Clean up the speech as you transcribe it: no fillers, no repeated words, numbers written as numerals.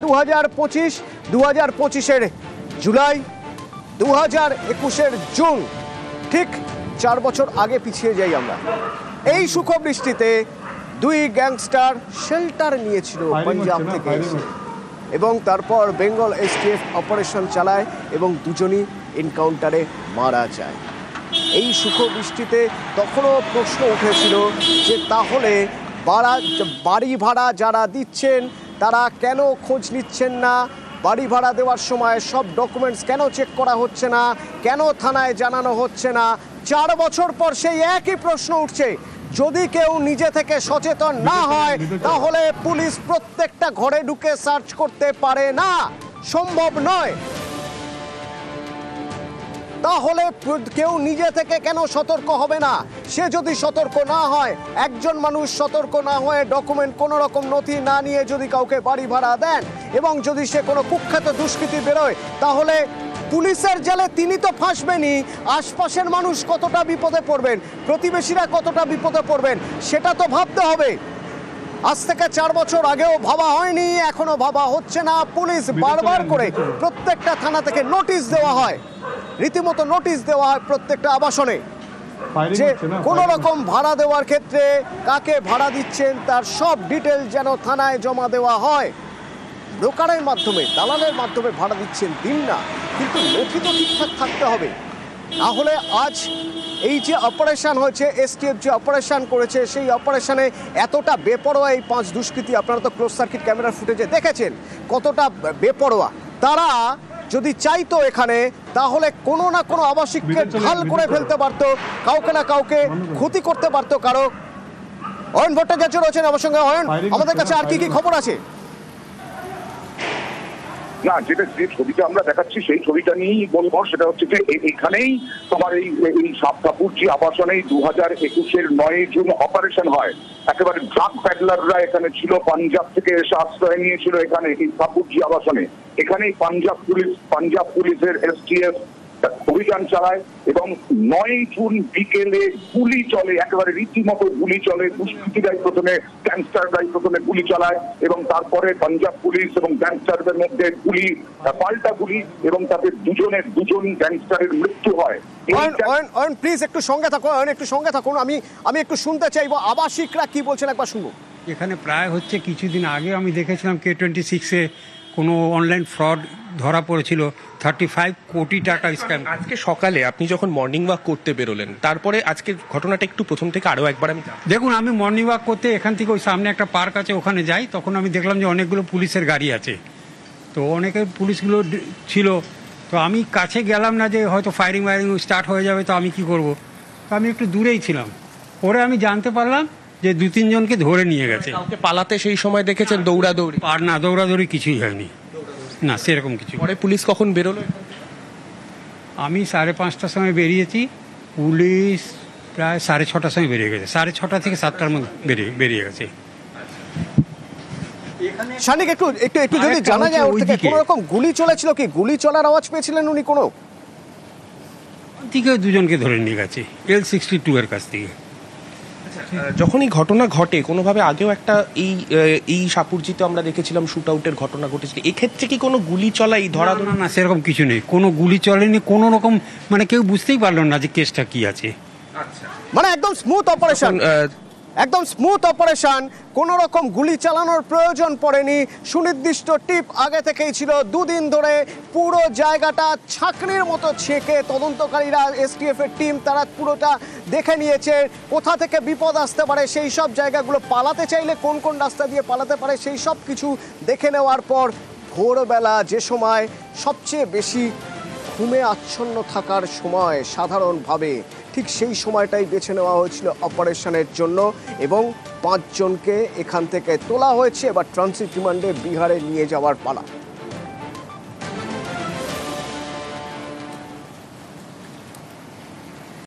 2025 July, 2021 June, ঠিক 4 বছর আগে পিছিয়ে যাই আমরা। এই সুখ বৃষ্টিতে দুই গ্যাংস্টার শেল্টার নিয়েছিল পাঞ্জাব থেকে এবং তারপর বেঙ্গল এসটিএফ অপারেশন চালায় এবং দুজনই এনকাউন্টারে মারা যায়। এই সুখ বৃষ্টিতে তখনও প্রশ্ন উঠেছিল যে তাহলে বাড়ি ভাড়া যারা দিচ্ছেন তারা কেন খোঁজ নিচ্ছেন না, বাড়ি ভাড়া দেওয়ার সময় সব ডকুমেন্টস কেন চেক করা হচ্ছে না, কেন থানায় জানানো হচ্ছে না। 4 বছর পর সেই একই প্রশ্ন উঠছে। যদি কেউ নিজে থেকে সচেতন না হয় তাহলে পুলিশ প্রত্যেকটা ঘরে ঢুকে সার্চ করতে পারে না, সম্ভব নয়। তাহলে কেউ নিজে থেকে কেন সতর্ক হবে না? সে যদি সতর্ক না হয়, একজন মানুষ সতর্ক না হয়ে ডকুমেন্ট কোনো রকম নথি না নিয়ে যদি কাউকে বাড়ি ভাড়া দেন এবং যদি সে কোনো কুখ্যাত দুষ্কৃতী বেরোয়, তাহলে পুলিশের জালে তিনি তো ফাঁসবেনই, আশপাশের মানুষ কতটা বিপদে পড়বেন, প্রতিবেশীরা কতটা বিপদে পড়বেন সেটা তো ভাবতে হবে। আজ থেকে 4 বছর আগেও ভাবা হয়নি, এখনো ভাবা হচ্ছে না। পুলিশ বারবার করে প্রত্যেকটা থানা থেকে নোটিশ দেওয়া হয়, রীতিমতো নোটিশ দেওয়া হয় প্রত্যেকটা আবাসনে যে কোনো রকম ভাড়া দেওয়ার ক্ষেত্রে কাকে ভাড়া দিচ্ছেন তার সব ডিটেল যেন থানায় জমা দেওয়া হয়। ব্রোকারের মাধ্যমে, দালালের মাধ্যমে ভাড়া দিচ্ছেন দিন না, কিন্তু নথি তো ঠিকঠাক থাকতে হবে। তাহলে আজ এই যে অপারেশন হয়েছে, এসটিএফ যে অপারেশন করেছে, সেই অপারেশনে এতটা বেপরোয়া এই 5 দুষ্কৃতী, আপনারা তো ক্লোজ সার্কিট ক্যামেরার ফুটেজে দেখেছেন কতটা বেপরোয়া। তারা যদি চাইতো এখানে, তাহলে কোনো না কোনো আবাসিককে ঢাল করে ফেলতে পারতো, কাউকে না কাউকে ক্ষতি করতে পারতো কারো। অয়ন ভট্টাচার্য রয়েছেন আমার সঙ্গে। অয়ন, আমাদের কাছে আর কি কি খবর আছে? না, যে ছবিটা আমরা দেখাচ্ছি সেই ছবিটা নিয়েই বলবো। সেটা হচ্ছে যে এখানেই তোমার এই সাপুরজি আবাসনে 2021 9 জুন অপারেশন হয়। একেবারে ড্রাগ প্যাডলাররা এখানে ছিল, পাঞ্জাব থেকে এসে আশ্রয় নিয়েছিল এখানে এই সাপুরজি আবাসনে। এখানেই পাঞ্জাব পুলিশের এসটিএফ অভিযান চালায় এবং 9 জুন বিকেলে গুলি চলে, একেবারে রীতিমতো গুলি চলে। দুষ্কৃতীরাই প্রথমে, গ্যাংস্টাররাই প্রথমে গুলি চালায় এবং তারপরে পাঞ্জাব পুলিশ এবং গ্যাংস্টারদের মধ্যে পাল্টা গুলি এবং তাদের দুজন গ্যাংস্টারের মৃত্যু হয়। প্লিজ একটু সঙ্গে থাকুন, একটু সঙ্গে থাকুন। আমি একটু শুনতে চাইবো আবাসিকরা কি বলছেন, একবার শুনুন। এখানে প্রায় হচ্ছে কিছুদিন আগে আমি দেখেছিলাম K26-এ কোনো অনলাইন ফ্রড ধরা পড়েছিল, 35 কোটি টাকা স্ক্যাম। আজকে সকালে আপনি যখন মর্নিং ওয়াক করতে বেরোলেন, তারপরে আজকের ঘটনাটা একটু প্রথম থেকে আরও একবার আমি দেখুন, আমি মর্নিং ওয়াক করতে এখান থেকে ওই সামনে একটা পার্ক আছে, ওখানে যাই। তখন আমি দেখলাম যে অনেকগুলো পুলিশের গাড়ি আছে, তো অনেকের পুলিশগুলো ছিল। তো আমি কাছে গেলাম না যে হয়তো ফায়ারিং স্টার্ট হয়ে যাবে, তো আমি কি করব। তো আমি একটু দূরেই ছিলাম। পরে আমি জানতে পারলাম যে 2-3 জনকে ধরে নিয়ে গেছে। কাউকে পালাতে সেই সময় দেখেছেন? দৌড়াদৌড়ি? আর না, দৌড়াদৌড়ি কিছুই হয়নি, না সেরকম কিছু। পরে পুলিশ কখন বেরোলো? আমি 5:30টার সময় বেরিয়েছি, পুলিশ প্রায় 6:30টার সময় বেরিয়ে গেছে। 6:30 থেকে 7টার মধ্যে বেরিয়ে গেছে। শানিক, একটু যদি জানা যায় ওর থেকে কোনো রকম গুলি চলেছিল কি? গুলি চলার আওয়াজ পেয়েছিলেন উনি? কোনো থেকে 2 জনকে ধরে নিয়ে গেছে L62 এর কাছ থেকে। যখন এই ঘটনা ঘটে, কোনোভাবে আগেও একটা এই সাপুরজিতে আমরা দেখেছিলাম শুট আউটের ঘটনা ঘটেছিল। এক্ষেত্রে কি কোনো গুলি চলা, এই ধরা? না, সেরকম কিছু নেই, কোনো গুলি চলেনি। কোনো রকম মানে কেউ বুঝতেই পারলো না যে কেসটা কি আছে। মানে একদম স্মুথ অপারেশন, একদম স্মুথ অপারেশন, কোনো রকম গুলি চালানোর প্রয়োজন পড়েনি। সুনির্দিষ্ট টিপ আগে থেকেই ছিল। 2 দিন ধরে পুরো জায়গাটা ছাঁকনির মতো ছেঁকে তদন্তকারীরা, এসটিএফ এর টিম, তারা পুরোটা দেখে নিয়েছে কোথা থেকে বিপদ আসতে পারে, সেই সব জায়গাগুলো, পালাতে চাইলে কোন কোন রাস্তা দিয়ে পালাতে পারে সেই সব কিছু দেখে নেওয়ার পর ভোরবেলা, যে সময় সবচেয়ে বেশি ঘুমে আচ্ছন্ন থাকার সময় সাধারণভাবে, ঠিক সেই সময়টাই বেছে নেওয়া হয়েছিল অপারেশনের জন্য এবং 5 জনকে এখান থেকে তোলা হয়েছে। এবার ট্রানজিট রিমান্ডে বিহারে নিয়ে যাওয়ার পালা।